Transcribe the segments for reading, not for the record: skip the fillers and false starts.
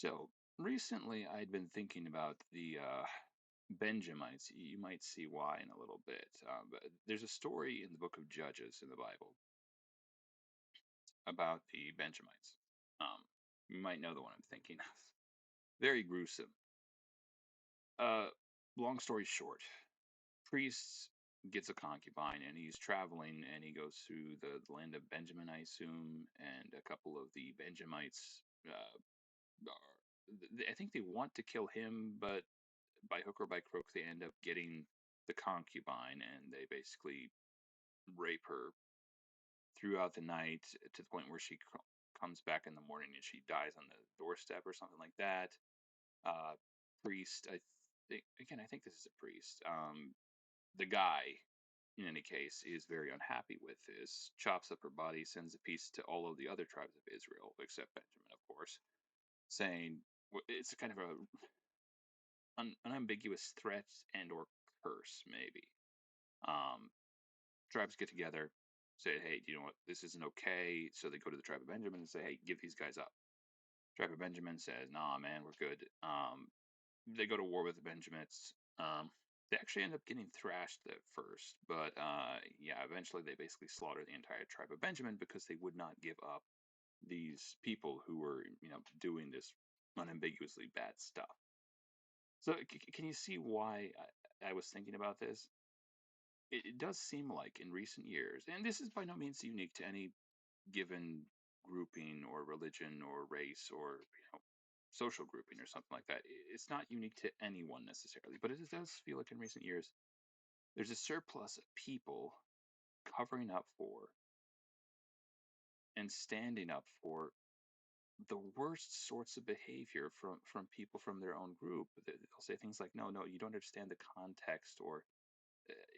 So recently, I'd been thinking about the Benjamites. You might see why in a little bit. But there's a story in the book of Judges in the Bible about the Benjamites. Um, you might know the one I'm thinking of. Very gruesome. Uh, Long story short, priest gets a concubine and he's traveling and he goes through the land of Benjamin, I assume, and a couple of the Benjamites. I think they want to kill him, but by hook or by crook, they end up getting the concubine and they basically rape her throughout the night to the point where she comes back in the morning and she dies on the doorstep or something like that. Uh, Priest, I think this is a priest. The guy, in any case, is very unhappy with this, chops up her body, sends a piece to all of the other tribes of Israel, except Benjamin, of course, saying it's a kind of a unambiguous threat and or curse, maybe. Um, Tribes get together, say, hey, you know what, this isn't okay. So they go to the tribe of Benjamin and say, hey, give these guys up. Tribe of Benjamin says, nah, man, we're good. They go to war with the Benjamites. They actually end up getting thrashed at first, but yeah, eventually they basically slaughter the entire tribe of Benjamin because they would not give up these people who were, doing this unambiguously bad stuff. So can you see why I was thinking about this? It does seem like in recent years, and this is by no means unique to any given grouping or religion or race or social grouping or something like that. It's not unique to anyone necessarily, but it does feel like in recent years there's a surplus of people covering up for and standing up for the worst sorts of behavior from people from their own group. They'll say things like, no, you don't understand the context, or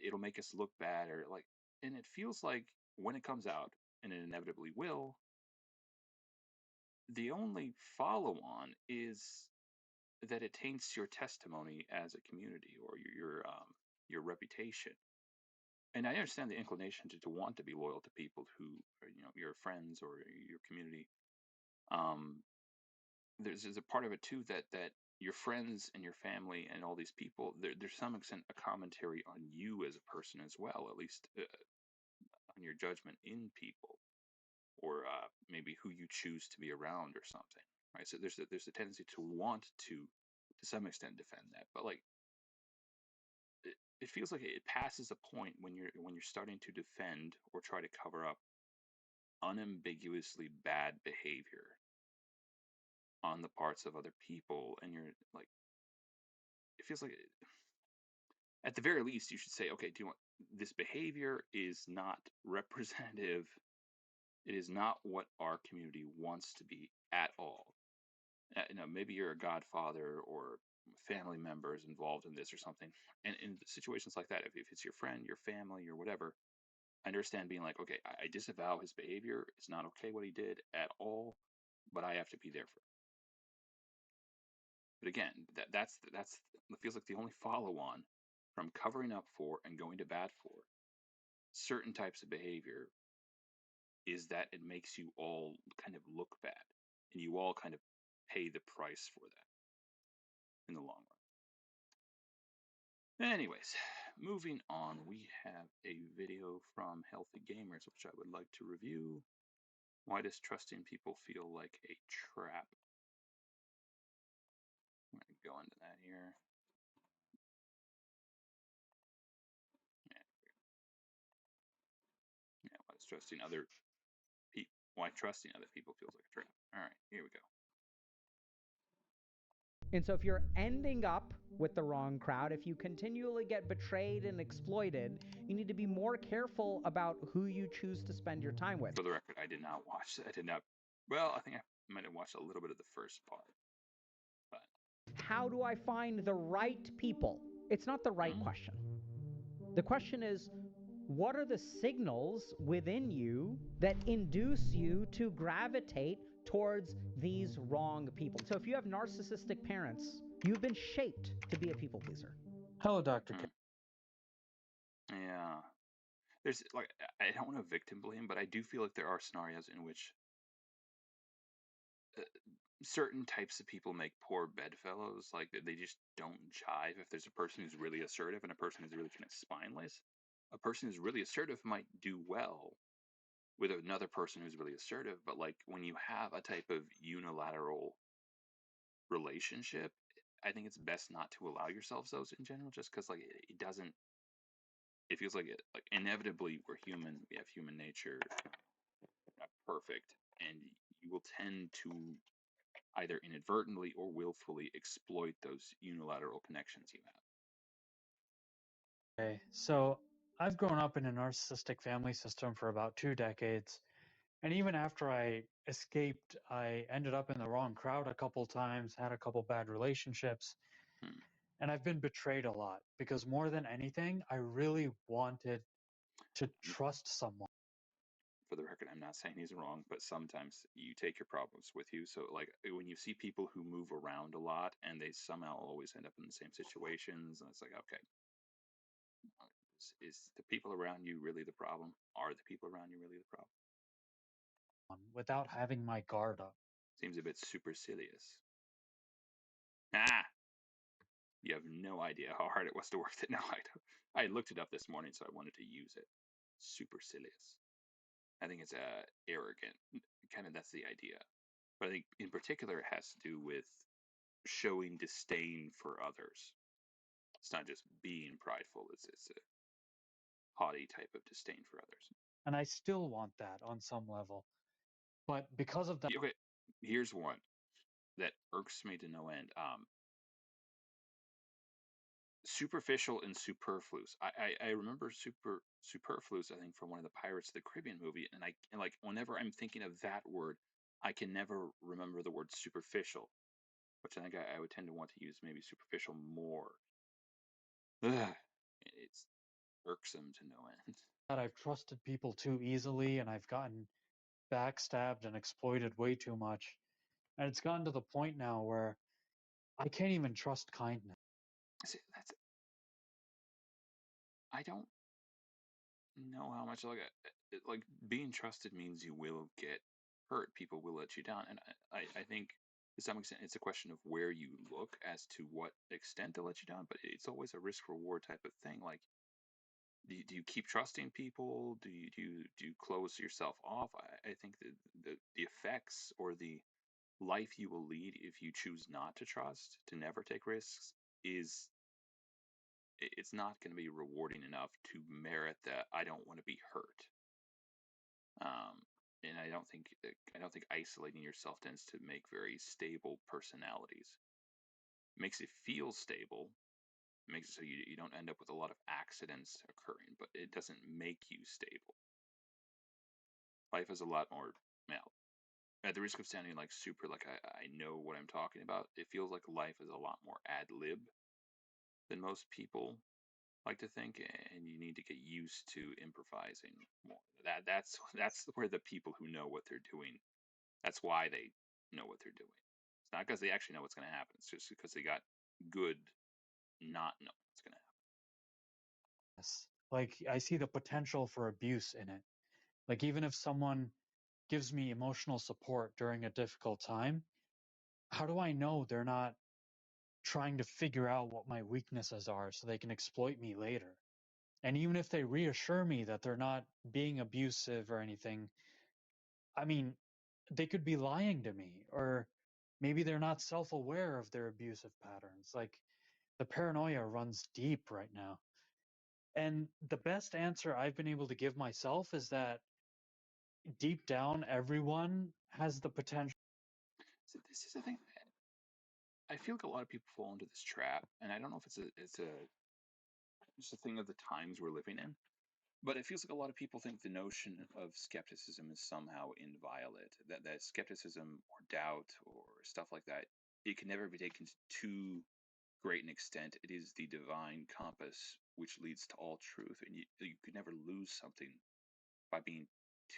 it'll make us look bad, or like, and it feels like when it comes out, and it inevitably will, the only follow on is that it taints your testimony as a community or your reputation. And I understand the inclination to want to be loyal to people who are, your friends or your community. Um, there's a part of it too that your friends and your family and all these people, there's some extent a commentary on you as a person as well, at least on your judgment in people, or maybe who you choose to be around or something, right? So there's a tendency to want to some extent defend that, but like it feels like it passes a point when you're starting to defend or try to cover up unambiguously bad behavior on the parts of other people, and you're like, it feels like at the very least you should say, okay, do you want, this behavior is not representative, it is not what our community wants to be at all. Maybe you're a godfather or family members involved in this or something, and in situations like that, if it's your friend, your family, or whatever, I understand being like, okay, I disavow his behavior. It's not okay what he did at all, but I have to be there for him. But again, that's it feels like the only follow on from covering up for and going to bat for certain types of behavior is that it makes you all kind of look bad, and you all kind of pay the price for that in the long run. Anyways, moving on, we have a video from Healthy Gamers, which I would like to review. Why does trusting people feel like a trap? I'm going to go into that here. Yeah, yeah. Why trusting other people feels like a trap. All right, here we go. And so if you're ending up with the wrong crowd, if you continually get betrayed and exploited, you need to be more careful about who you choose to spend your time with. For the record, I did not watch. I did not. Well, I think I might have watched a little bit of the first part. But how do I find the right people? It's not the right question. The question is, what are the signals within you that induce you to gravitate towards these wrong people? So if you have narcissistic parents, you've been shaped to be a people pleaser. Hello, Dr. K. Yeah, there's like, I don't want to victim blame, but I do feel like there are scenarios in which certain types of people make poor bedfellows. Like they just don't jive. If there's a person who's really assertive and a person who's really kind of spineless, a person who's really assertive might do well with another person who's really assertive. But like when you have a type of unilateral relationship, I think it's best not to allow yourselves those in general, just because like it doesn't. It feels like it like inevitably we're human. We have human nature, not perfect, and you will tend to either inadvertently or willfully exploit those unilateral connections you have. Okay, so I've grown up in a narcissistic family system for about 2 decades. And even after I escaped, I ended up in the wrong crowd a couple times, had a couple bad relationships, Hmm. and I've been betrayed a lot because more than anything, I really wanted to trust someone. For the record, I'm not saying he's wrong, but sometimes you take your problems with you. So, like, when you see people who move around a lot and they somehow always end up in the same situations, and it's like, okay, is the people around you really the problem? Are the people around you really the problem? Without having my guard up. Seems a bit supercilious. Ah, you have no idea how hard it was to work that. No, I don't. I looked it up this morning, so I wanted to use it. Supercilious. I think it's arrogant. Kind of that's the idea. But I think in particular it has to do with showing disdain for others. It's not just being prideful. It's a haughty type of disdain for others. And I still want that on some level. But because of that, Okay, here's one that irks me to no end. Superficial and superfluous. I remember superfluous. I think from one of the Pirates of the Caribbean movie, and like whenever I'm thinking of that word, I can never remember the word superficial, which I think I would tend to want to use maybe superficial more. Ugh, it's irksome to no end. I've trusted people too easily and I've gotten backstabbed and exploited way too much. And it's gotten to the point now where I can't even trust kindness. See, that's I don't know how much like being trusted means you will get hurt. People will let you down, and I think to some extent it's a question of where you look as to what extent they'll let you down. But it's always a risk reward type of thing. Like, do you keep trusting people? Do you close yourself off? I think that the effects or the life you will lead if you choose not to trust, to never take risks, is it's not going to be rewarding enough to merit that I don't want to be hurt. Um, and I don't think isolating yourself tends to make very stable personalities. It makes it feel stable, makes it so you don't end up with a lot of accidents occurring, but it doesn't make you stable. Life is a lot more, well, at the risk of sounding like super, like I know what I'm talking about, it feels like life is a lot more ad lib than most people like to think, and you need to get used to improvising more. That's where the people who know what they're doing, that's why they know what they're doing. It's not because they actually know what's going to happen. It's just because they got good not knowing what's going to happen. Like, I see the potential for abuse in it. Like, even if someone gives me emotional support during a difficult time, how do I know they're not trying to figure out what my weaknesses are so they can exploit me later? And even if they reassure me that they're not being abusive or anything, I mean, they could be lying to me, or maybe they're not self aware of their abusive patterns. Like, the paranoia runs deep right now. And the best answer I've been able to give myself is that deep down, everyone has the potential. So this is the thing. I feel like a lot of people fall into this trap, and I don't know if it's a just a thing of the times we're living in. But it feels like a lot of people think the notion of skepticism is somehow inviolate. That skepticism or doubt or stuff like that, it can never be taken to too great an extent. It is the divine compass which leads to all truth, and you could never lose something by being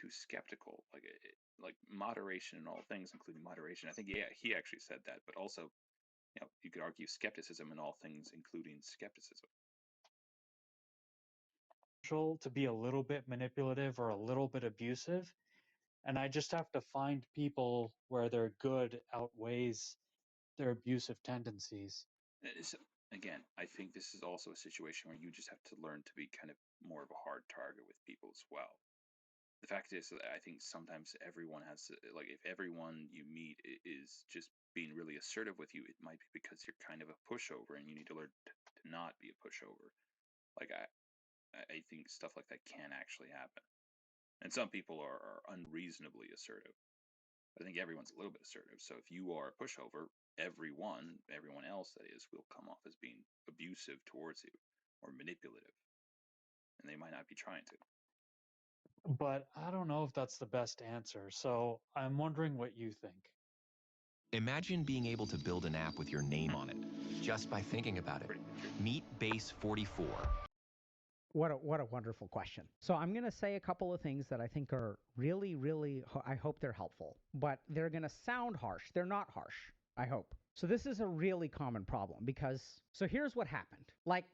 too skeptical. Like moderation in all things, including moderation. I think yeah, he actually said that, but also you could argue skepticism in all things, including skepticism. To be a little bit manipulative or a little bit abusive. And I just have to find people where their good outweighs their abusive tendencies. So, again, I think this is also a situation where you just have to learn to be kind of more of a hard target with people as well. The fact is that I think sometimes everyone has like if everyone you meet is just being really assertive with you, it might be because you're kind of a pushover and you need to learn to not be a pushover. Like I think stuff like that can actually happen. And some people are unreasonably assertive. I think everyone's a little bit assertive. So if you are a pushover, everyone else that is, will come off as being abusive towards you or manipulative. And they might not be trying to. But I don't know if that's the best answer. So I'm wondering what you think. Imagine being able to build an app with your name on it, just by thinking about it. Meet Base 44. What a wonderful question. So I'm going to say a couple of things that I think are really, I hope they're helpful, but they're going to sound harsh. They're not harsh, I hope. So this is a really common problem because, so here's what happened. Like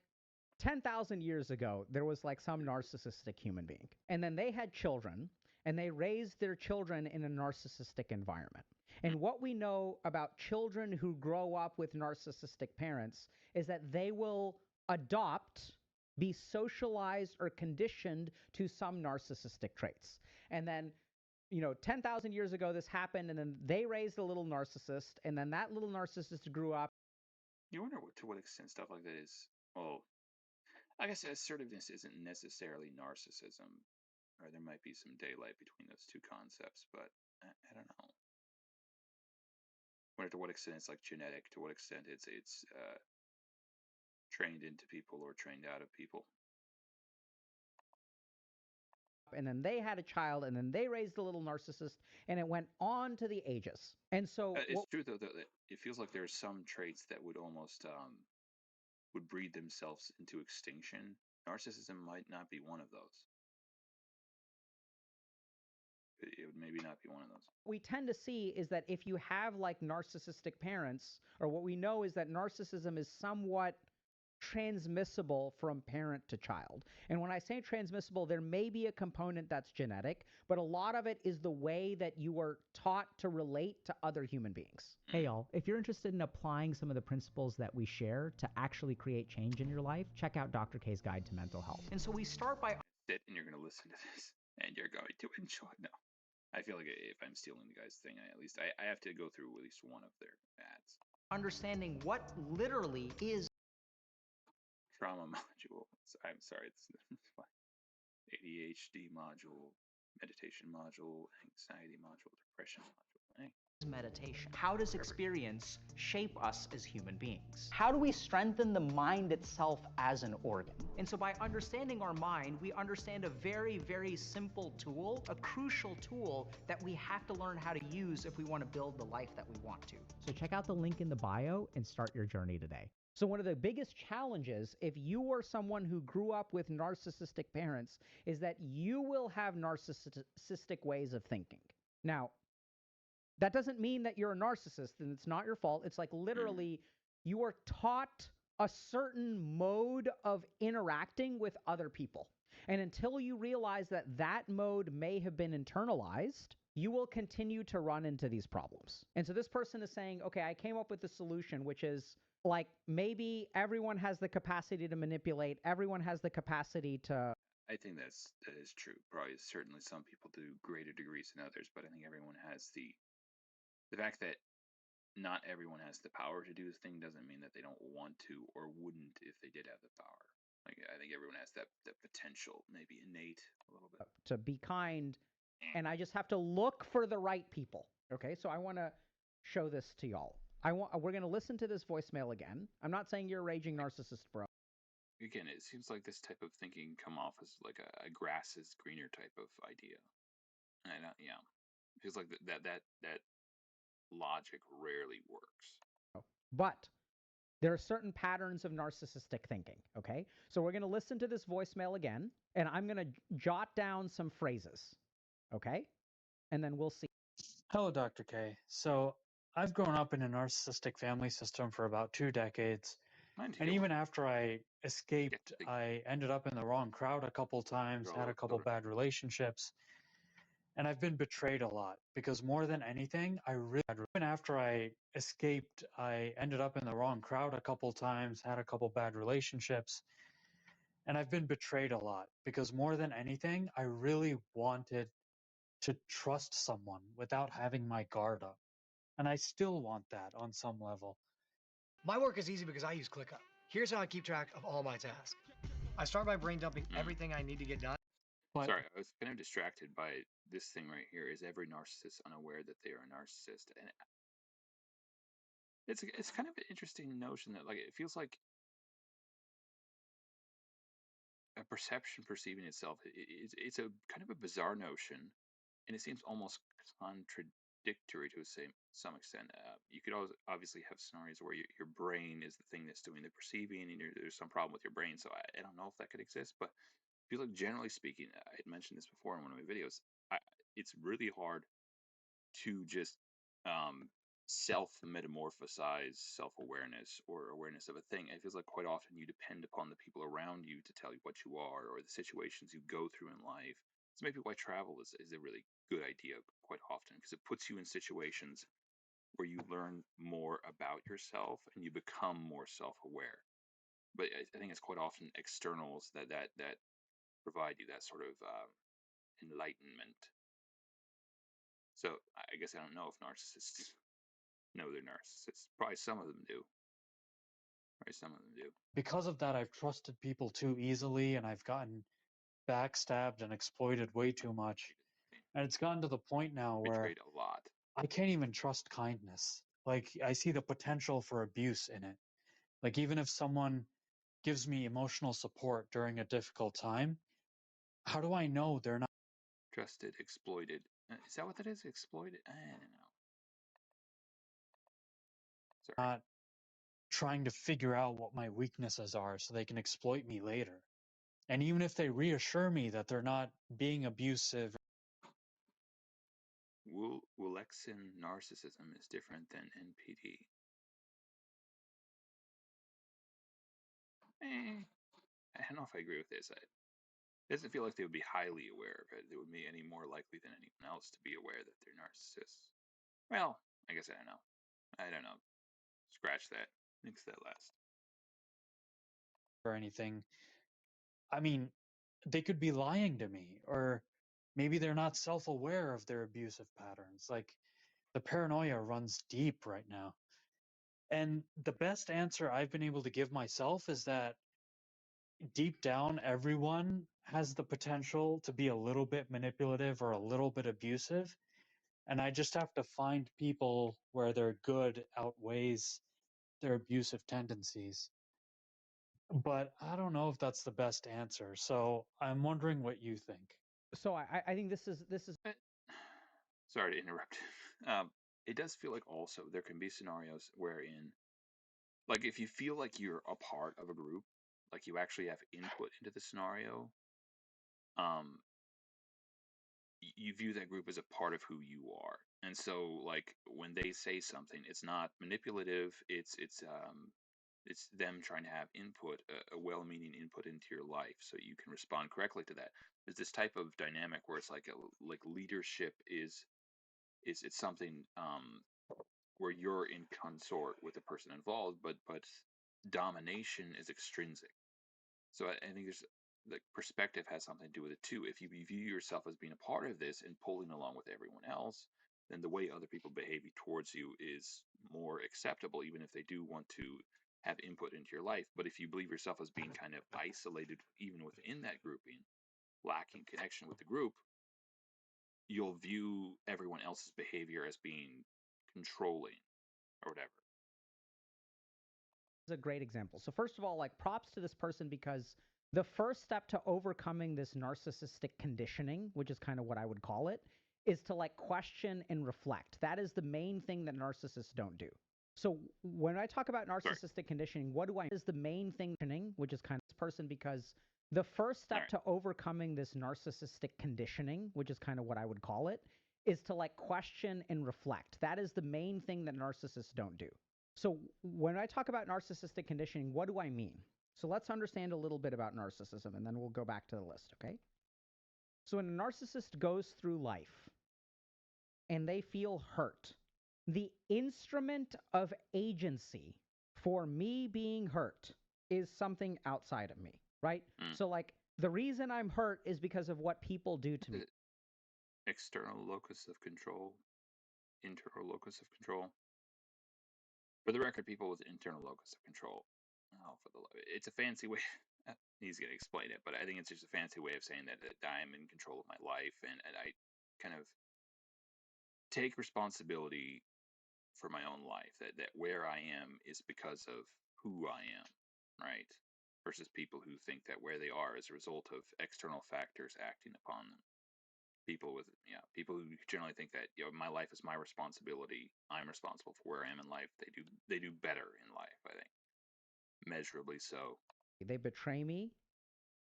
10,000 years ago, there was like some narcissistic human being, and then they had children, and they raised their children in a narcissistic environment. And what we know about children who grow up with narcissistic parents is that they will adopt, be socialized or conditioned to some narcissistic traits. And then, 10,000 years ago, this happened, and then they raised a little narcissist, and then that little narcissist grew up. You wonder to what extent stuff like that is, well, I guess assertiveness isn't necessarily narcissism, or there might be some daylight between those two concepts, but I don't know. Wonder to what extent it's like genetic, to what extent it's trained into people or trained out of people. And then they had a child, and then they raised a little narcissist, and it went on to the ages. And so it's true though that it feels like there are some traits that would almost would breed themselves into extinction. Narcissism might not be one of those. It would maybe not be one of those. We tend to see is that if you have like narcissistic parents, or what we know is that narcissism is somewhat transmissible from parent to child. And when I say transmissible, there may be a component that's genetic, but a lot of it is the way that you are taught to relate to other human beings. Hey, y'all, if you're interested in applying some of the principles that we share to actually create change in your life, check out Dr. K's Guide to Mental Health. And so we start by... Sit and you're going to listen to this, and you're going to enjoy it. No. I feel like if I'm stealing the guy's thing, I have to go through at least one of their ads. Understanding what literally is trauma module. I'm sorry, it's ADHD module, meditation module, anxiety module, depression module. Meditation. How does experience shape us as human beings? How do we strengthen the mind itself as an organ? And so by understanding our mind, we understand a very simple tool, a crucial tool that we have to learn how to use if we want to build the life that we want to. So check out the link in the bio and start your journey today. So one of the biggest challenges, if you are someone who grew up with narcissistic parents, is that you will have narcissistic ways of thinking. Now, that doesn't mean that you're a narcissist and it's not your fault. It's like literally you are taught a certain mode of interacting with other people. And until you realize that that mode may have been internalized, you will continue to run into these problems. And so this person is saying, okay, I came up with a solution, which is like maybe everyone has the capacity to manipulate. Everyone has the capacity to... I think that is true. Probably certainly some people do greater degrees than others, but I think everyone has the fact that not everyone has the power to do this thing doesn't mean that they don't want to or wouldn't if they did have the power. Like I think everyone has that potential, maybe innate a little bit. To be kind, and I just have to look for the right people. Okay, so I want to show this to y'all. We're going to listen to this voicemail again. I'm not saying you're a raging narcissist, bro. Again, it seems like this type of thinking come off as like a grass is greener type of idea. And yeah, it feels like that logic rarely works. But there are certain patterns of narcissistic thinking, okay? So we're going to listen to this voicemail again, and I'm going to jot down some phrases, okay? And then we'll see. Hello, Dr. K. So I've grown up in a narcissistic family system for about 2 decades. And even after I escaped, I ended up in the wrong crowd a couple times, had a couple bad relationships. And I've been betrayed a lot because more than anything, even after I escaped, I ended up in the wrong crowd a couple times, had a couple bad relationships, and I've been betrayed a lot because more than anything, I really wanted to trust someone without having my guard up. And I still want that on some level. My work is easy because I use ClickUp. Here's how I keep track of all my tasks. I start by brain dumping everything I need to get done. But Sorry, I was kind of distracted by this thing right here. Is every narcissist unaware that they are a narcissist? And it's kind of an interesting notion that, like, it feels like a perception perceiving itself. It's a kind of a bizarre notion, and it seems almost contradictory to some extent. You could always obviously have scenarios where your brain is the thing that's doing the perceiving, and there's some problem with your brain. So I don't know if that could exist, but I feel like generally speaking, I had mentioned this before in one of my videos. It's really hard to just self metamorphosize self awareness or awareness of a thing. It feels like quite often you depend upon the people around you to tell you what you are or the situations you go through in life. So maybe why travel is a really good idea quite often, because it puts you in situations where you learn more about yourself and you become more self aware. But I think it's quite often externals that provide you that sort of enlightenment. So I guess I don't know if narcissists know they're narcissists. Probably some of them do. Probably some of them do. because of that, I've trusted people too easily and I've gotten backstabbed and exploited way too much. And it's gotten to the point now where Betrayed a lot. I can't even trust kindness. Like, I see the potential for abuse in it. Like, even if someone gives me emotional support during a difficult time, how do I know they're Trusted, exploited. Is that what that is? Exploited? I don't know. Sorry. not trying to figure out what my weaknesses are so they can exploit me later? And even if they reassure me that they're not being abusive, Wulexin narcissism is different than NPD. I don't know if I agree with this. It doesn't feel like they would be highly aware of it. They would be any more likely than anyone else to be aware that they're narcissists. Well, I guess I don't know. I don't know. Scratch that. Nix that last. or anything, I mean, they could be lying to me, or maybe they're not self aware of their abusive patterns. Like, the paranoia runs deep right now. And the best answer I've been able to give myself is that deep down, everyone has the potential to be a little bit manipulative or a little bit abusive. And I just have to find people where their good outweighs their abusive tendencies. But I don't know if that's the best answer. So I'm wondering what you think. So I think this is Sorry to interrupt. It does feel like also there can be scenarios wherein, like, if you feel like you're a part of a group, like you actually have input into the scenario, um, you view that group as a part of who you are. And so, like, when they say something, it's not manipulative. It's them trying to have input, a well-meaning input into your life, so you can respond correctly to that. There's this type of dynamic where it's like leadership is it's something where you're in consort with the person involved, but domination is extrinsic. So I think there's, like, perspective has something to do with it too. If you view yourself as being a part of this and pulling along with everyone else, then the way other people behave towards you is more acceptable, even if they do want to have input into your life. But if you believe yourself as being kind of isolated, even within that grouping, lacking connection with the group, you'll view everyone else's behavior as being controlling or whatever. a great example. So first of all, like, props to this person, because the first step to overcoming this narcissistic conditioning, which is kind of what I would call it, is to, like, question and reflect. That is the main thing that narcissists don't do. So when I talk about narcissistic conditioning, what do I is the main thing, which is kind of this person, because the first step to overcoming this narcissistic conditioning, which is kind of what I would call it, is to, like, question and reflect. That is the main thing that narcissists don't do. So when I talk about narcissistic conditioning, what do I mean? So let's understand a little bit about narcissism, and then we'll go back to the list, okay? So when a narcissist goes through life and they feel hurt, the instrument of agency for me being hurt is something outside of me, right? So like the reason I'm hurt is because of what people do to me. External locus of control, internal locus of control. For the record, people with internal locus of control, it's a fancy way. He's going to explain it, but I think it's just a fancy way of saying that I'm in control of my life, and I kind of take responsibility for my own life. That where I am is because of who I am, right? Versus people who think that where they are is a result of external factors acting upon them. People who generally think that my life is my responsibility. I'm responsible for where I am in life. They do better in life, I think, measurably so. They betray me.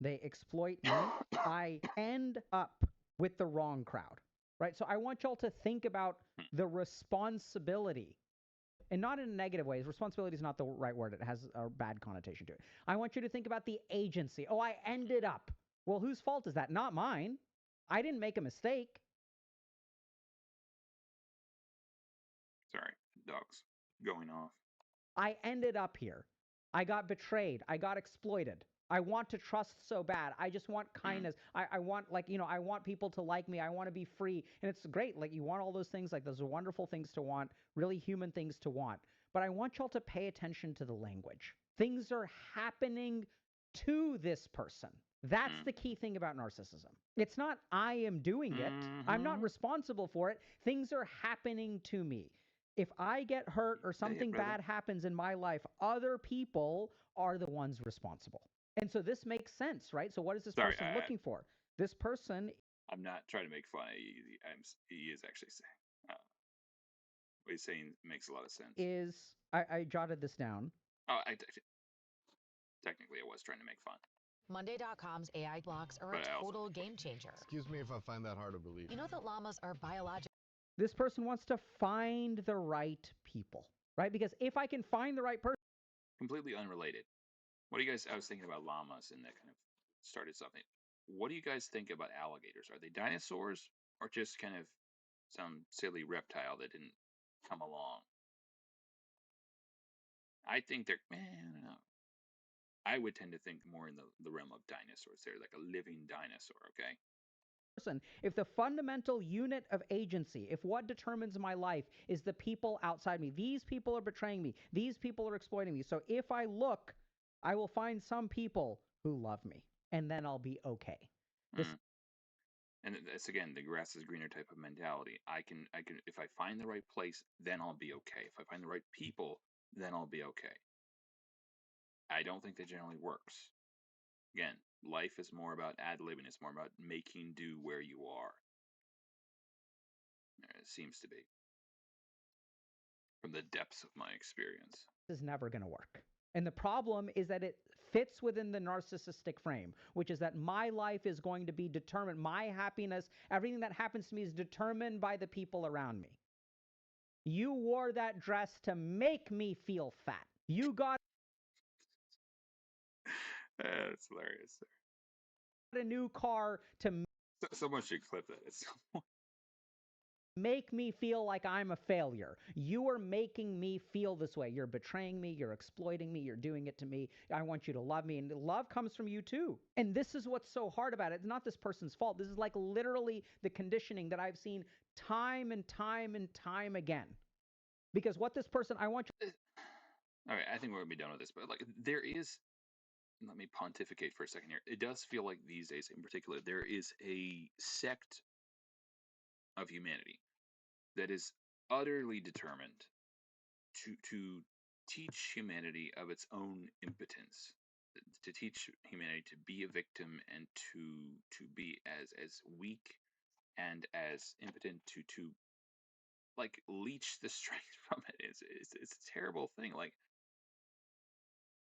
They exploit me. I end up with the wrong crowd, right? So I want y'all to think about the responsibility, and not in a negative way. Responsibility is not the right word. It has a bad connotation to it. I want you to think about the agency. Oh, I ended up. Well, whose fault is that? Not mine. I didn't make a mistake. Sorry, dog's going off. I ended up here. I got betrayed. I got exploited. I want to trust so bad. I just want kindness. I want, like, I want people to like me. I want to be free. And it's great. Like, you want all those things. Like, those are wonderful things to want, really human things to want. But I want y'all to pay attention to the language. Things are happening to this person. That's the key thing about narcissism. It's not I am doing it. I'm not responsible for it. Things are happening to me. If I get hurt or something bad happens in my life, other people are the ones responsible. And so this makes sense, right? So what is this person looking for? This person... I'm not trying to make fun. He is actually saying... what he's saying makes a lot of sense. I jotted this down. Oh, technically I was trying to make fun. Monday.com's AI blocks are a total game changer. Excuse me if I find that hard to believe. You know that llamas are biological. This person wants to find the right people, right? Because if I can find the right person... Completely unrelated. What do you guys... I was thinking about llamas, and that kind of started something. What do you guys think about alligators? Are they dinosaurs, or just kind of some silly reptile that didn't come along? I think they're... I don't know. I would tend to think more in the realm of dinosaurs. They're like a living dinosaur, okay? If the fundamental unit of agency, if what determines my life is the people outside me, these people are betraying me, these people are exploiting me. So if I look, I will find some people who love me, and then I'll be okay. And that's, again, the grass is greener type of mentality. I can, if I find the right place, then I'll be okay. If I find the right people, then I'll be okay. I don't think that generally works. Again, life is more about ad-libbing. It's more about making do where you are. It seems to be. From the depths of my experience. This is never going to work. And the problem is that it fits within the narcissistic frame, which is that my life is going to be determined. My happiness, everything that happens to me is determined by the people around me. You wore that dress to make me feel fat. You got... That's hilarious, sir. A new car to... Someone should clip that. It's make me feel like I'm a failure. You are making me feel this way. You're betraying me. You're exploiting me. You're doing it to me. I want you to love me. And love comes from you too. And this is what's so hard about it. It's not this person's fault. This is like literally the conditioning that I've seen time and time and time again. Because what this person... I want you... All right, I think we're going to be done with this. But like, there is... Let me pontificate for a second here. It does feel like these days, in particular, there is a sect of humanity that is utterly determined to teach humanity of its own impotence, to teach humanity to be a victim and to be as weak and as impotent to like leech the strength from it. It's a terrible thing. Like,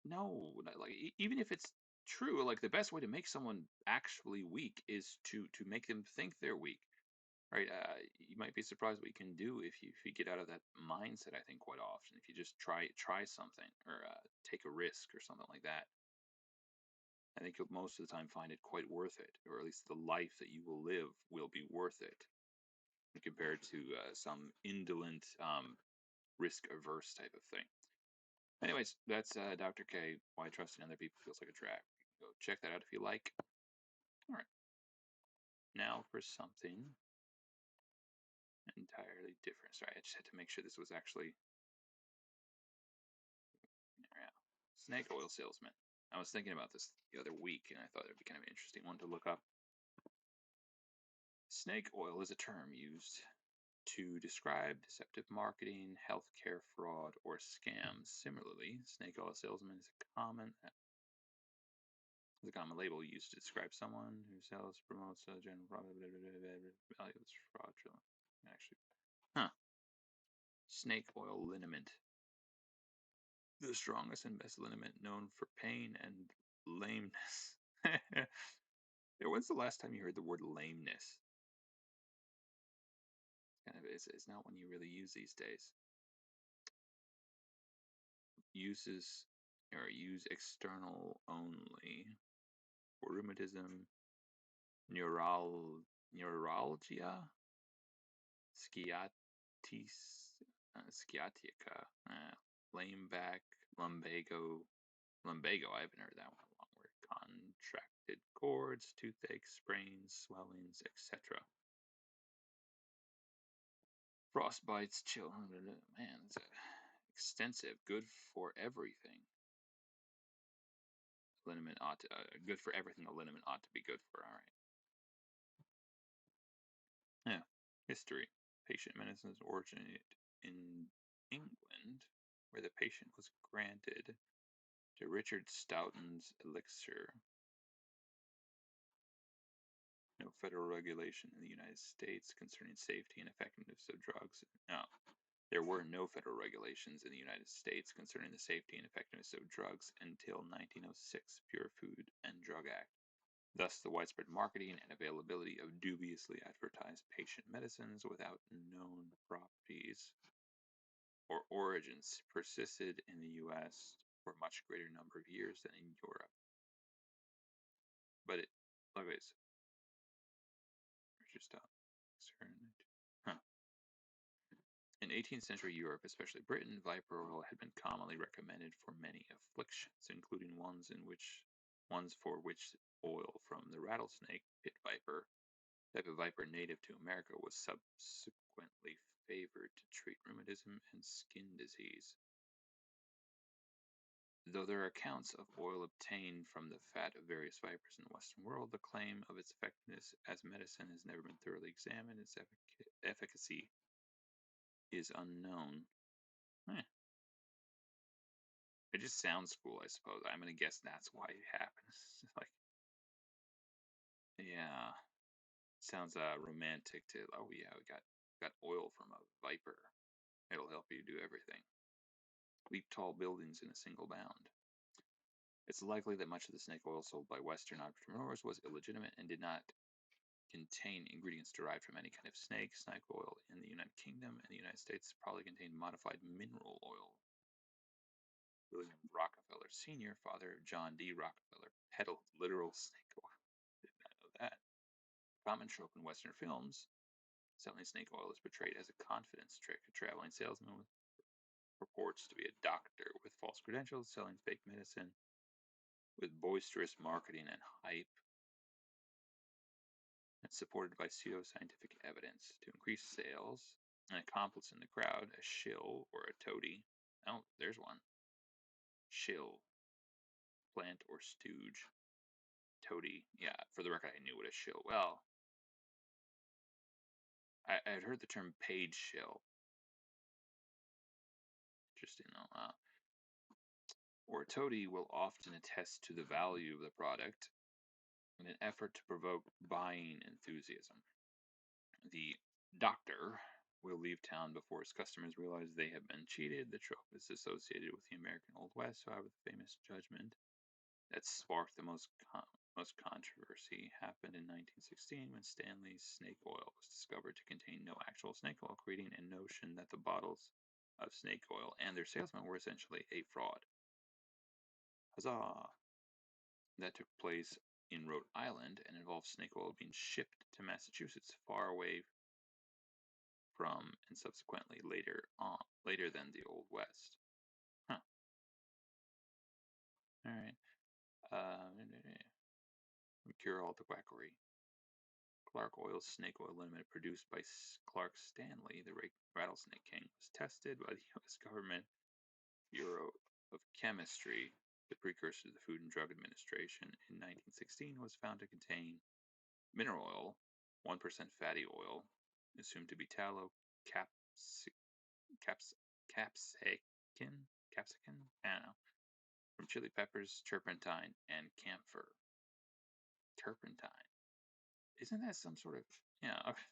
no, like even if it's true, like the best way to make someone actually weak is to make them think they're weak, right? You might be surprised what you can do if you get out of that mindset. I think quite often, if you just try something or take a risk or something like that. I think you'll most of the time find it quite worth it, or at least the life that you will live will be worth it compared to some indolent, risk-averse type of thing. Anyways, that's Dr. K. Why trusting other people feels like a trap. Go check that out if you like. All right. Now for something entirely different. Sorry, I just had to make sure this was actually. Yeah. Snake oil salesman. I was thinking about this the other week, and I thought it would be kind of an interesting one to look up. Snake oil is a term used to describe deceptive marketing, healthcare fraud, or scams. Similarly, snake oil salesman is a common label used to describe someone who sells, promotes, general product, values, fraudulent. Actually, snake oil liniment, the strongest and best liniment known for pain and lameness. When's the last time you heard the word lameness? It's not one you really use these days. Use external only for rheumatism, neuralgia, sciatica, lame back, lumbago. Lumbago, I haven't heard that one. Long word. Contracted cords, toothache, sprains, swellings, etc. Frostbites, chill. Man, it's extensive. Good for everything. Liniment ought to, good for everything a liniment ought to be good for. All right. Yeah. History. Patient medicines originated in England, where the patient was granted to Richard Stoughton's elixir. No federal regulation in the United States concerning safety and effectiveness of drugs. No. There were no federal regulations in the United States concerning the safety and effectiveness of drugs until 1906 Pure Food and Drug Act. Thus, the widespread marketing and availability of dubiously advertised patient medicines without known properties or origins persisted in the U.S. for a much greater number of years than in Europe. But it, anyways, Richard Stout. In 18th century Europe, especially Britain, viper oil had been commonly recommended for many afflictions, including ones for which oil from the rattlesnake pit viper, type of viper native to America, was subsequently favored to treat rheumatism and skin disease. Though there are accounts of oil obtained from the fat of various vipers in the Western world, the claim of its effectiveness as medicine has never been thoroughly examined. Its efficacy is unknown. It just sounds cool, I suppose. I'm gonna guess that's why it happens. Like, yeah, sounds romantic to. Oh yeah, we got oil from a viper. It'll help you do everything. Leap tall buildings in a single bound. It's likely that much of the snake oil sold by Western entrepreneurs was illegitimate and did not contain ingredients derived from any kind of snake. Snake oil in the United Kingdom and the United States probably contained modified mineral oil. William Rockefeller Sr., father of John D. Rockefeller, peddled literal snake oil. Did not know that. Common trope in Western films, selling snake oil is portrayed as a confidence trick. A traveling salesman purports to be a doctor with false credentials, selling fake medicine with boisterous marketing and hype. It's supported by pseudoscientific evidence to increase sales. An accomplice in the crowd, a shill or a toady. Oh, there's one. Shill, plant or stooge. Toady, yeah, for the record, I knew what a shill. Well, I had heard the term paid shill. Interesting, though. Or a toady will often attest to the value of the product in an effort to provoke buying enthusiasm. The doctor will leave town before his customers realize they have been cheated. The trope is associated with the American Old West. However, the famous judgment that sparked the most controversy happened in 1916 when Stanley's snake oil was discovered to contain no actual snake oil, creating a notion that the bottles of snake oil and their salesmen were essentially a fraud. Huzzah! that took place in Rhode Island and involved snake oil being shipped to Massachusetts, far away from and subsequently later than the Old West. Huh. All right. Cure all the quackery. Clark Oil's snake oil liniment produced by Clark Stanley, the rattlesnake king, was tested by the U.S. government Bureau of Chemistry. The precursor to the Food and Drug Administration in 1916 was found to contain mineral oil, 1% fatty oil, assumed to be tallow, capsicum, I don't know, from chili peppers, turpentine, and camphor. Turpentine. Isn't that some sort of, yeah, okay.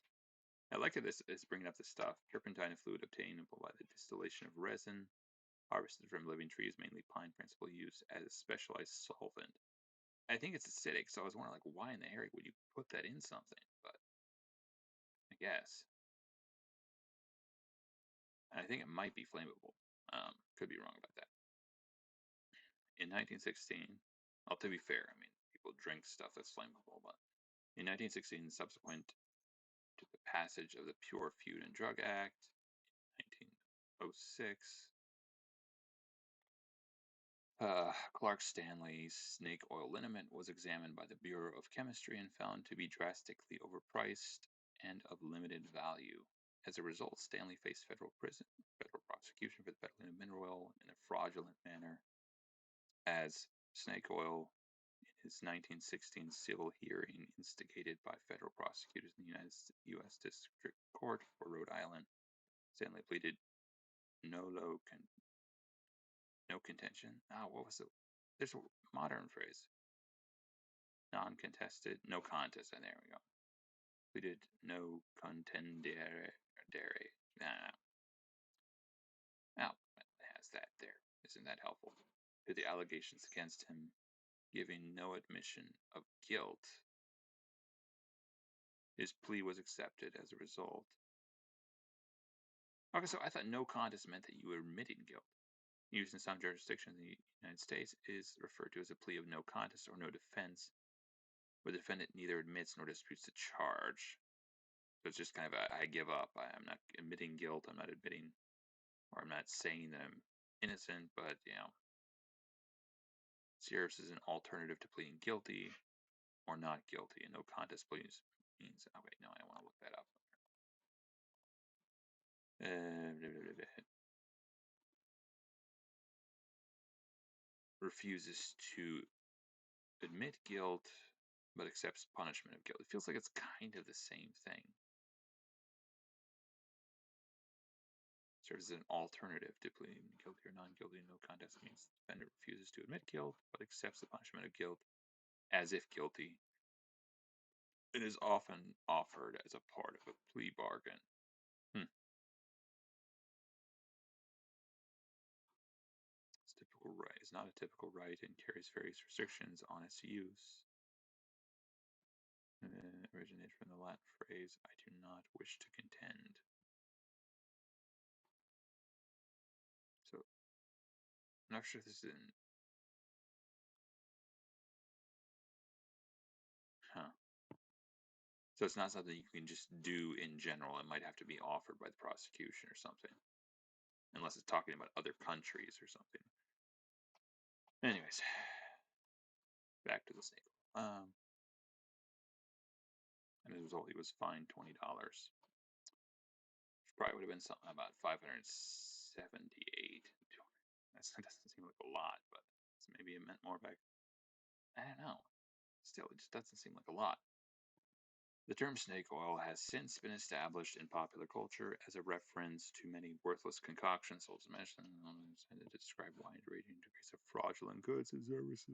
I like how this is bringing up this stuff. Turpentine, a fluid obtainable by the distillation of resin, harvested from living trees, mainly pine, principally used as a specialized solvent. I think it's acidic, so I was wondering, like, why in the heck would you put that in something? But I guess. I think it might be flammable. Could be wrong about that. In 1916, well, to be fair, I mean, people drink stuff that's flammable, but in 1916, subsequent to the passage of the Pure Food and Drug Act, 1906, Clark Stanley's snake oil liniment was examined by the Bureau of Chemistry and found to be drastically overpriced and of limited value. As a result, Stanley faced federal prosecution for the peddling of mineral oil in a fraudulent manner. As snake oil, in his 1916 civil hearing instigated by federal prosecutors in the U.S. District Court for Rhode Island, Stanley pleaded no contention. What was it? There's a modern phrase. Non-contested, no contest. And there we go. Pleaded no contendere. Nah. Now, it has that there. Isn't that helpful? To the allegations against him, giving no admission of guilt. His plea was accepted as a result. Okay, so I thought no contest meant that you were admitting guilt. Used in some jurisdictions in the United States, is referred to as a plea of no contest or no defense, where the defendant neither admits nor disputes the charge. So it's just kind of I give up. I'm not admitting guilt. I'm not admitting, or I'm not saying that I'm innocent, but, serves as an alternative to pleading guilty or not guilty. And no contest pleas means, okay, no, I want to look that up. Refuses to admit guilt, but accepts punishment of guilt. It feels like it's kind of the same thing. Serves as an alternative to pleading guilty or non-guilty. No contest means the defendant refuses to admit guilt, but accepts the punishment of guilt as if guilty. It is often offered as a part of a plea bargain. It's not a typical right and carries various restrictions on its use. Originated from the Latin phrase, I do not wish to contend. So, I'm not sure if this is in. So it's not something you can just do in general. It might have to be offered by the prosecution or something. Unless it's talking about other countries or something. Anyways, back to the snake. And as a result, he was fined $20. Which probably would have been something about $578. That doesn't seem like a lot, but maybe it meant more back. I don't know. Still, it just doesn't seem like a lot. The term snake oil has since been established in popular culture as a reference to many worthless concoctions, sold as medicine, intended to describe wide-ranging degrees of fraudulent goods and services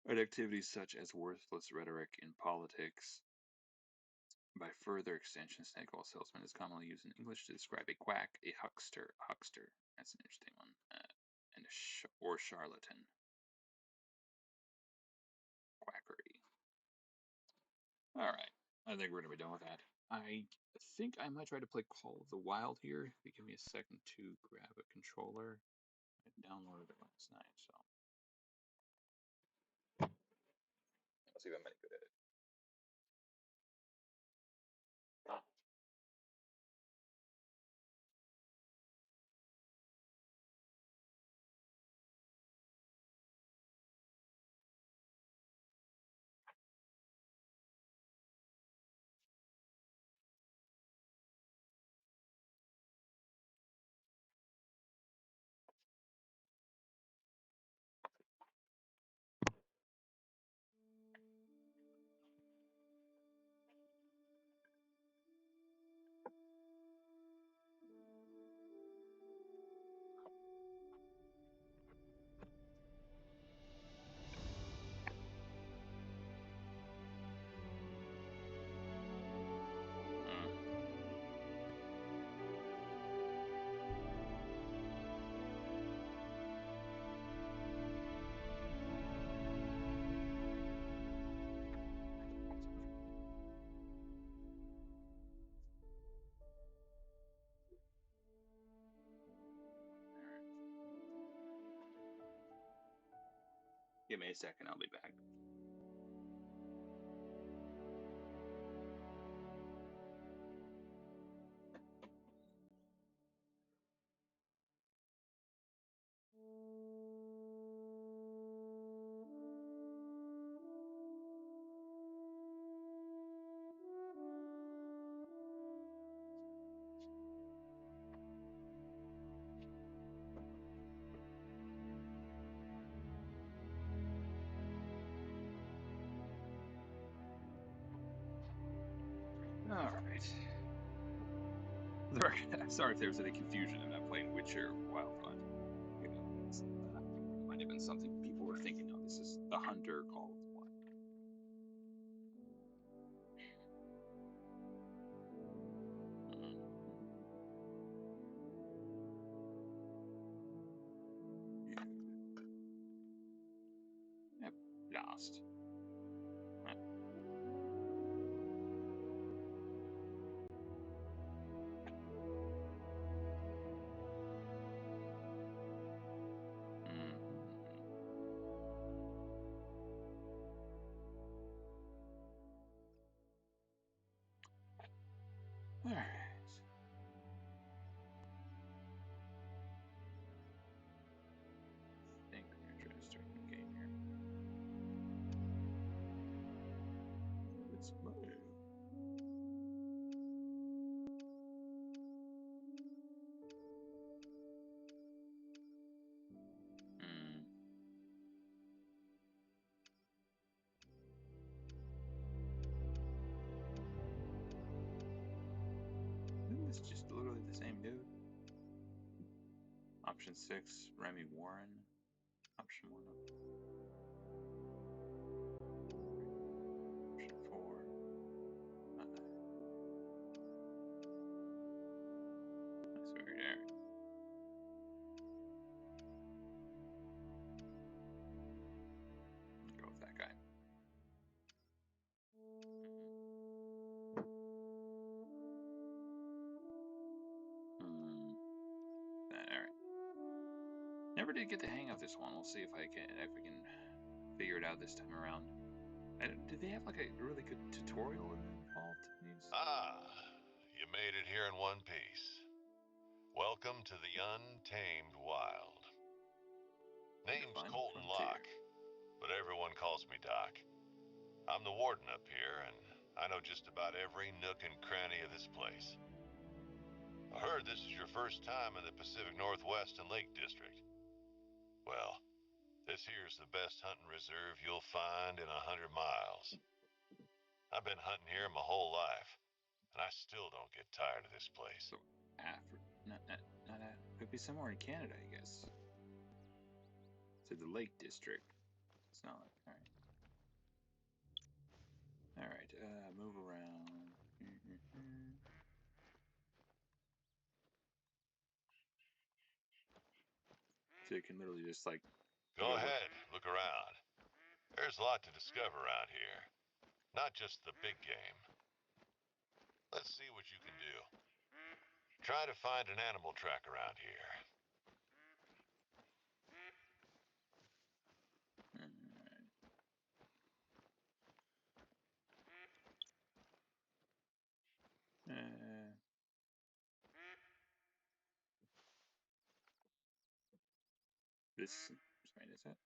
and activities such as worthless rhetoric in politics. By further extension, snake oil salesman is commonly used in English to describe a quack, a huckster. That's an interesting one. Or charlatan. Quackery. All right. I think we're going to be done with that. I think I might try to play Call of the Wild here. If you give me a second to grab a controller. I downloaded it last night, so see if I'm any good at it. Give me a second, I'll be back. All right. Sorry if there was any confusion in that playing Witcher Wild Hunt. You know, might have been something people were thinking. No, this is the Hunter Call of the Wild. Yep, lost. All right. I think we're gonna try to start the game here. Let's play. Isn't this just literally the same dude? Option 6, Remy Warren. Option 1. Option 4. That's weird there. Go with that guy. Alright. Never did get the hang of this one. We'll see if we can figure it out this time around. Did they have like a really good tutorial involved in these? You made it here in one piece. Welcome to the Untamed Wild. Name's Colton Locke, but everyone calls me Doc. I'm the warden up here, and I know just about every nook and cranny of this place. I heard this is your first time in the Pacific Northwest and Lake District. Well, this here's the best hunting reserve you'll find in 100 miles. I've been hunting here my whole life, and I still don't get tired of this place. So, could be somewhere in Canada, I guess. To the Lake District. It's not like, alright. Alright, move around. So you can literally just like... Go ahead, look around. There's a lot to discover around here. Not just the big game. Let's see what you can do. Try to find an animal track around here. This right, is it?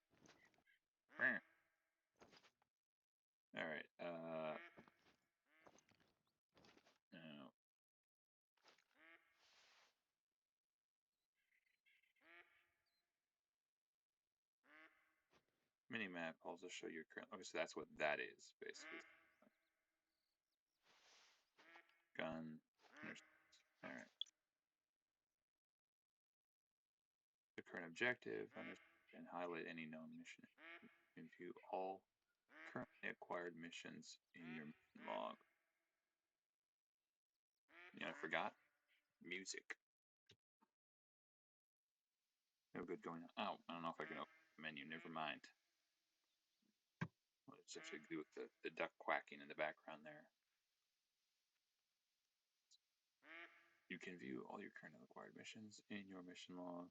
All right. No. Minimap also show your current. Okay, so that's what that is basically. Gun. All right. The current objective and highlight any known mission. You can view all currently acquired missions in your mission log. You know, I forgot music. No good going on. Oh, I don't know if I can open the menu. Never mind. What does it have to do with the duck quacking in the background there? You can view all your current acquired missions in your mission log.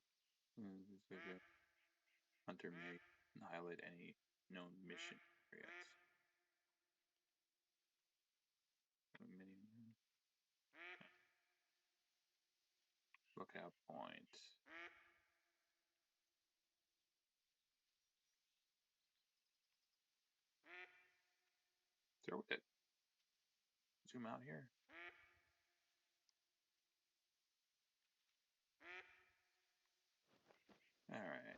Hunter may highlight any known mission areas. Lookout point. Throw it. Zoom out here. All right.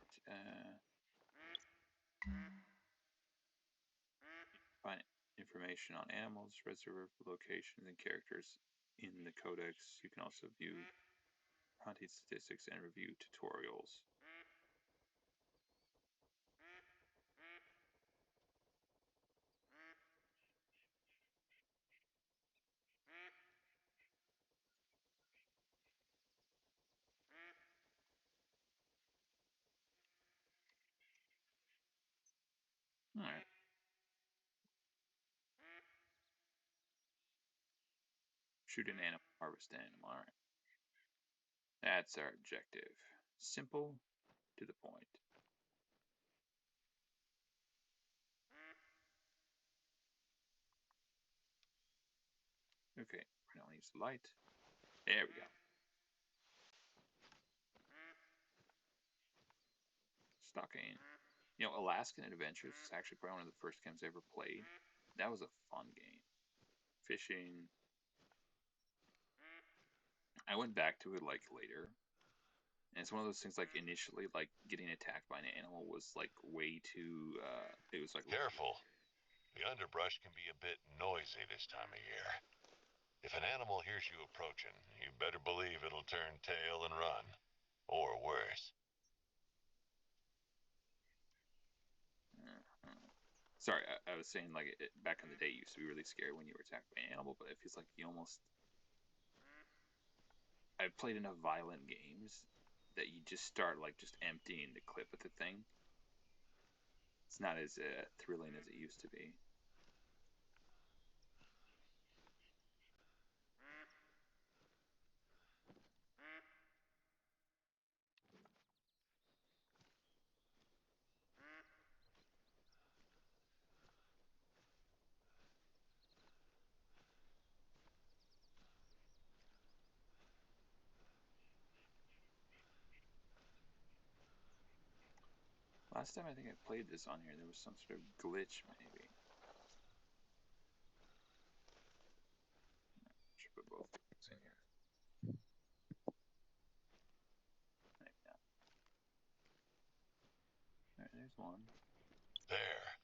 Find information on animals, reservoir locations, and characters in the codex. You can also view hunting statistics and review tutorials. All right. Shoot an animal, harvest an animal. All right. That's our objective. Simple, to the point. Okay, we don't use the light. There we go. Stalking. You know, Alaskan Adventures is actually probably one of the first games I ever played. That was a fun game. Fishing. I went back to it like later. And it's one of those things like initially like getting attacked by an animal was like way too it was like careful. The underbrush can be a bit noisy this time of year. If an animal hears you approaching, you better believe it'll turn tail and run. Or worse. Sorry, I was saying like back in the day it used to be really scary when you were attacked by an animal, but it feels like you almost I've played enough violent games that you just start like just emptying the clip of the thing. It's not as thrilling as it used to be. Last time I think I played this on here, there was some sort of glitch, maybe. Should put both things in here. Maybe not. Alright, there's one. There.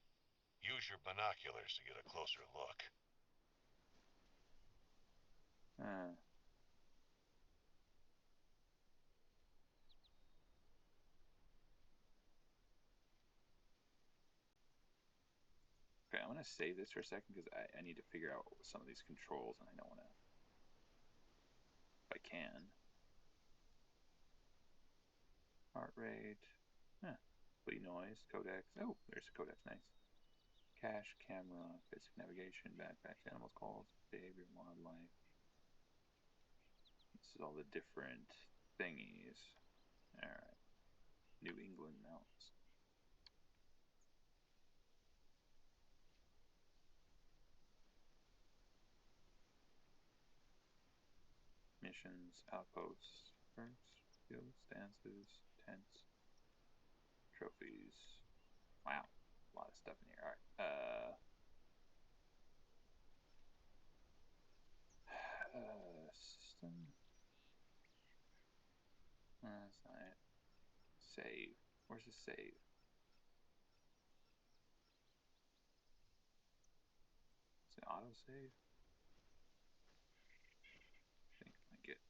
Use your binoculars to get a closer look. Okay, I'm going to save this for a second because I need to figure out some of these controls and I don't want to, if I can. Heart rate, plea noise, codex. Oh, there's a codex, nice. Cache, camera, basic navigation, backpacks, animals, calls, behavior, wildlife. This is all the different thingies. Alright. New England mountains. Missions, outposts, fields, stances, tents. Trophies. Wow, a lot of stuff in here. All right. System. That's not it. Save. Where's the save? Is it auto save? I think I get.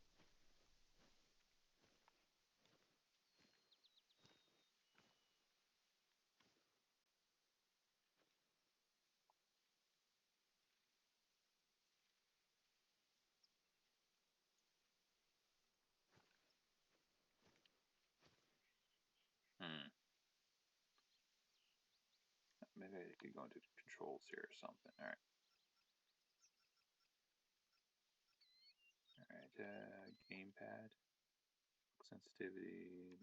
Maybe I could go into controls here or something. All right. All right. Gamepad. Sensitivity.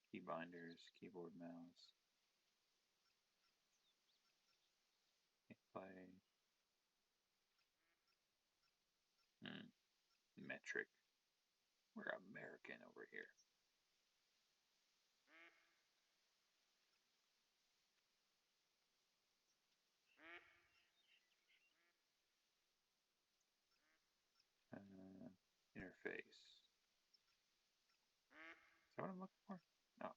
Key binders. Keyboard, mouse. Play. Metric. We're American over here. Interface. Is that what I'm looking for? No.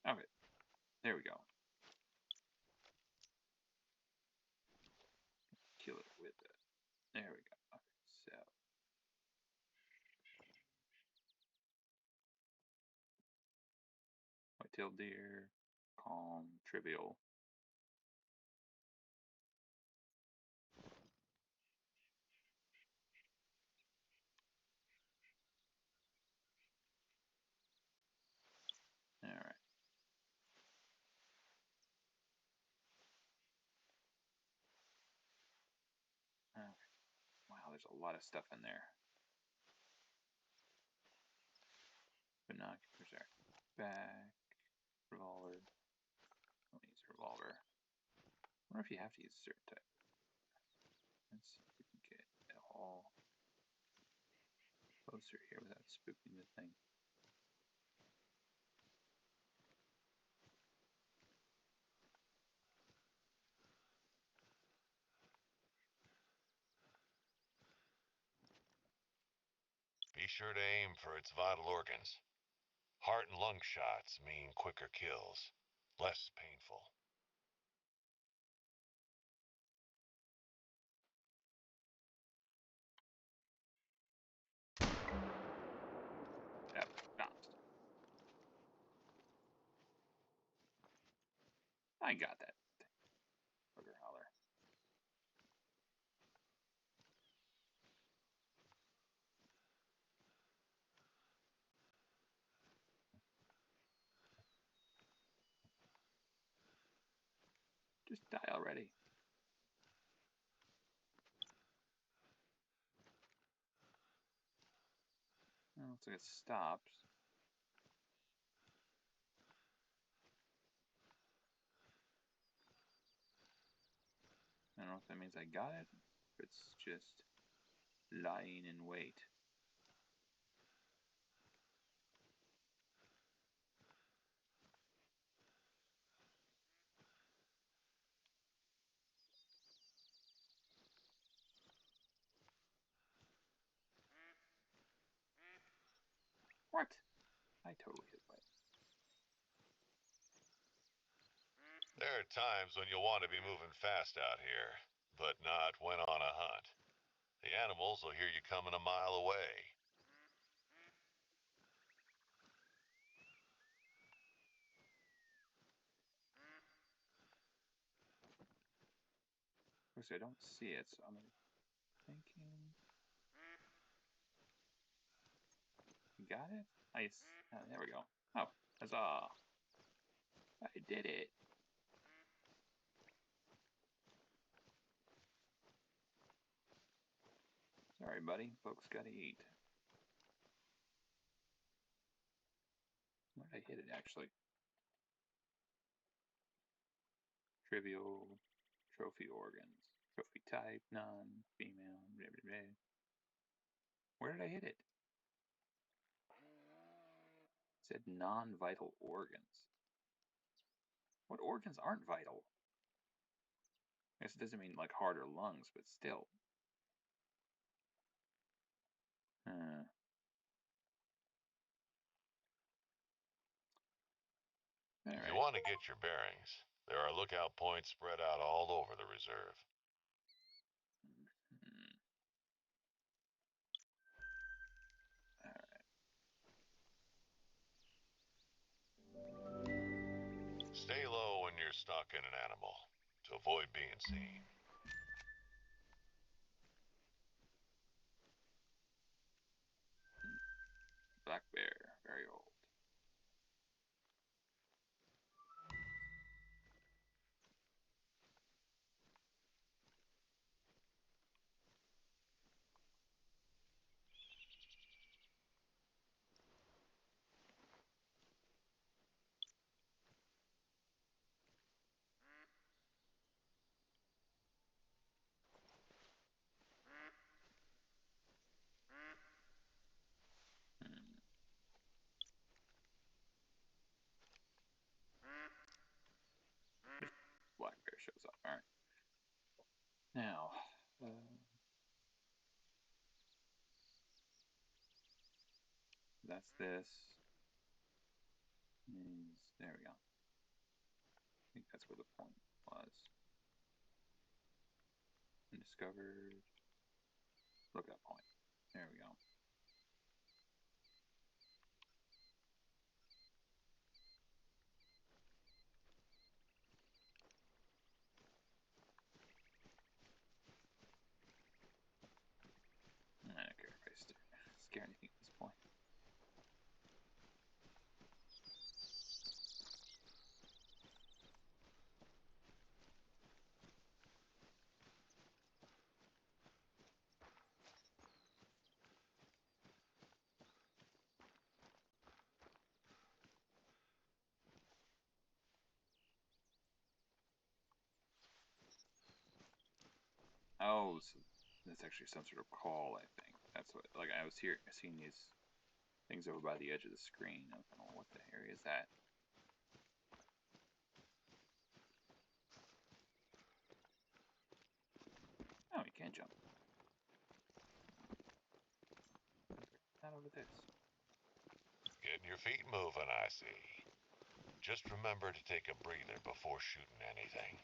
Okay. There we go. Kill it with it. There we go. Okay, so. White-tailed deer, calm, trivial. All right. All right. Wow, there's a lot of stuff in there. Binoculars are back. Revolver. Don't use a revolver. I wonder if you have to use a certain type. Let's see if we can get it all closer here without spooking the thing. Be sure to aim for its vital organs. Heart and lung shots mean quicker kills, less painful. Yep, bounced. I got that thing. Booger holler. Just die already. Well, looks like it stops. I don't know if that means I got it, or it's just lying in wait. What? I totally hit by it. There are times when you'll want to be moving fast out here, but not when on a hunt. The animals will hear you coming a mile away. Of course, I don't see it, so I'm thinking. You got it? Nice. Oh, there we go. Oh, huzzah. I did it. Sorry, buddy. Folks gotta eat. Where did I hit it, actually? Trivial. Trophy organs. Trophy type, none. Female. Blah, blah, blah. Where did I hit it? It said non-vital organs. What organs aren't vital? I guess it doesn't mean like heart or lungs, but still. If you want to get your bearings, there are lookout points spread out all over the reserve. Stay low when you're stalking an animal to avoid being seen. Black bear, very old. Black bear shows up. All right. Now, that's this. There we go. I think that's where the point was. Undiscovered. Lookout point. There we go. I don't care if I scare anything at this point. Oh, so that's actually some sort of call, I think. That's what, like, I was seeing these things over by the edge of the screen. I was like, oh, what the area is that? Oh, you can jump. Not over this. Getting your feet moving, I see. Just remember to take a breather before shooting anything.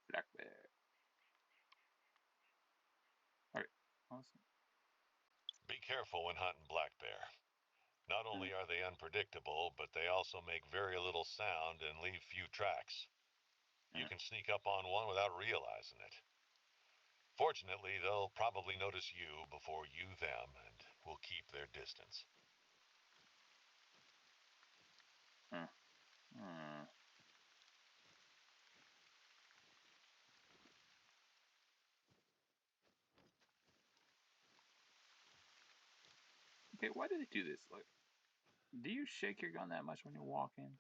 Black bear. Alright, awesome. Be careful when hunting black bear. Not only are they unpredictable, but they also make very little sound and leave few tracks. You can sneak up on one without realizing it. Fortunately, they'll probably notice you before you them, and will keep their distance. Okay, why do they do this? Like, do you shake your gun that much when you're walking?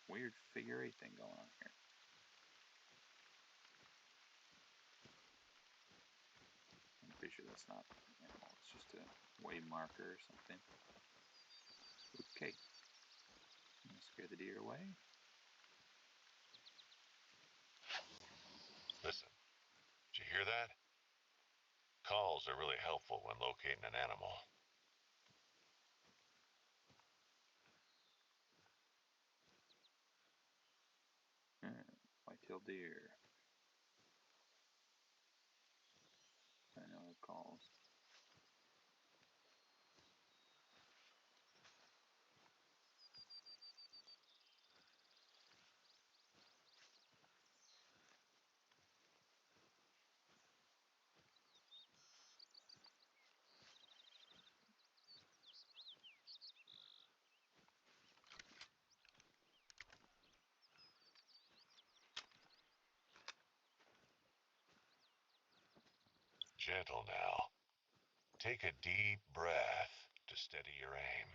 Weird figure 8 thing going on here. I'm pretty sure that's not an animal. It's just a way marker or something. Okay. I'm gonna scare the deer away. Listen, did you hear that? Calls are really helpful when locating an animal. White-tailed deer. I know it calls. Gentle now. Take a deep breath to steady your aim.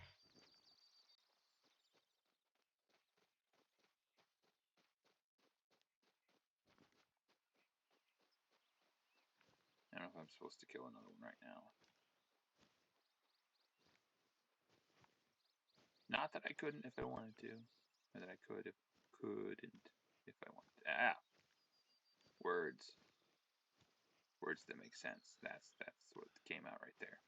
I don't know if I'm supposed to kill another one right now. Not that I couldn't if I wanted to, or that I couldn't if I wanted to. Words. Words that make sense. That's what came out right there.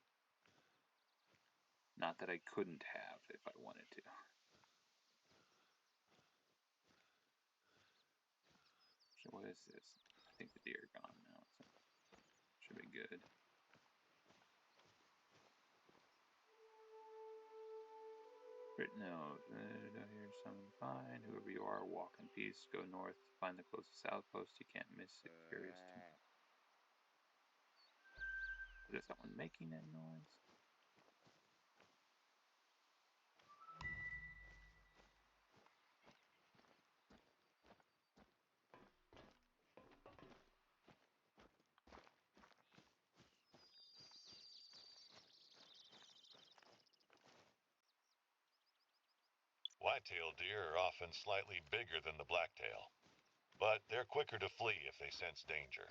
Not that I couldn't have if I wanted to. So what is this? I think the deer are gone now, so should be good. Written note. Here's something fine. Whoever you are, walk in peace. Go north to find the closest outpost. You can't miss it. Curious to know. Is someone making that noise? White-tailed deer are often slightly bigger than the blacktail, but they're quicker to flee if they sense danger.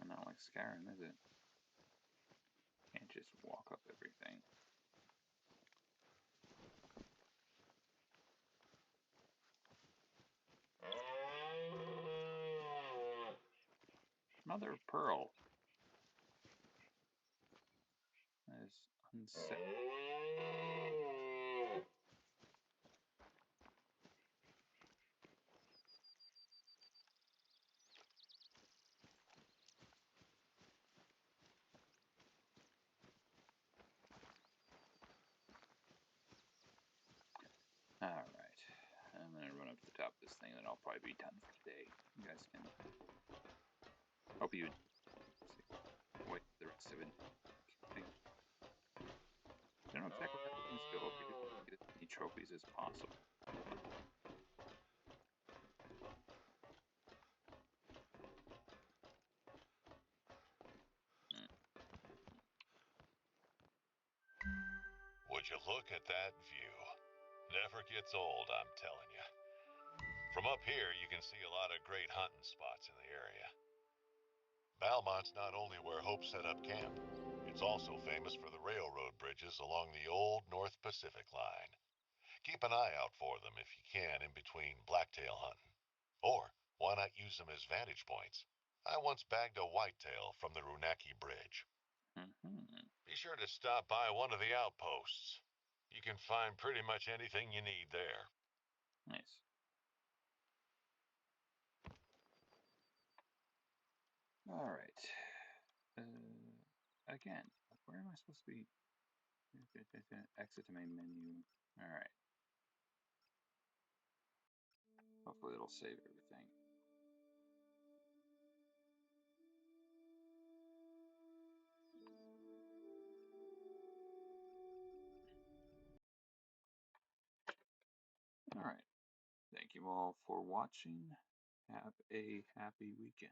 Not like Skyrim, is it? Can't just walk up everything. Mother of pearl. That is unsettling. Alright. I'm gonna run up to the top of this thing, and then I'll probably be done for today. You guys can. Hope you wait the rest of it. I don't know exactly how things go. I just want to get as many trophies as possible. Would you look at that view? Never gets old, I'm telling you. From From up here, you can see a lot of great hunting spots in the area. Valmont's not only where Hope set up camp, it's also famous for the railroad bridges along the old North Pacific line. Keep an eye out for them if you can in between blacktail hunting. Or why not use them as vantage points? I once bagged a whitetail from the Runaki Bridge. Be sure to stop by one of the outposts. You can find pretty much anything you need there. Nice. All right. Again, where am I supposed to be? Exit to main menu. All right. Hopefully it'll save everything. All right. Thank you all for watching. Have a happy weekend.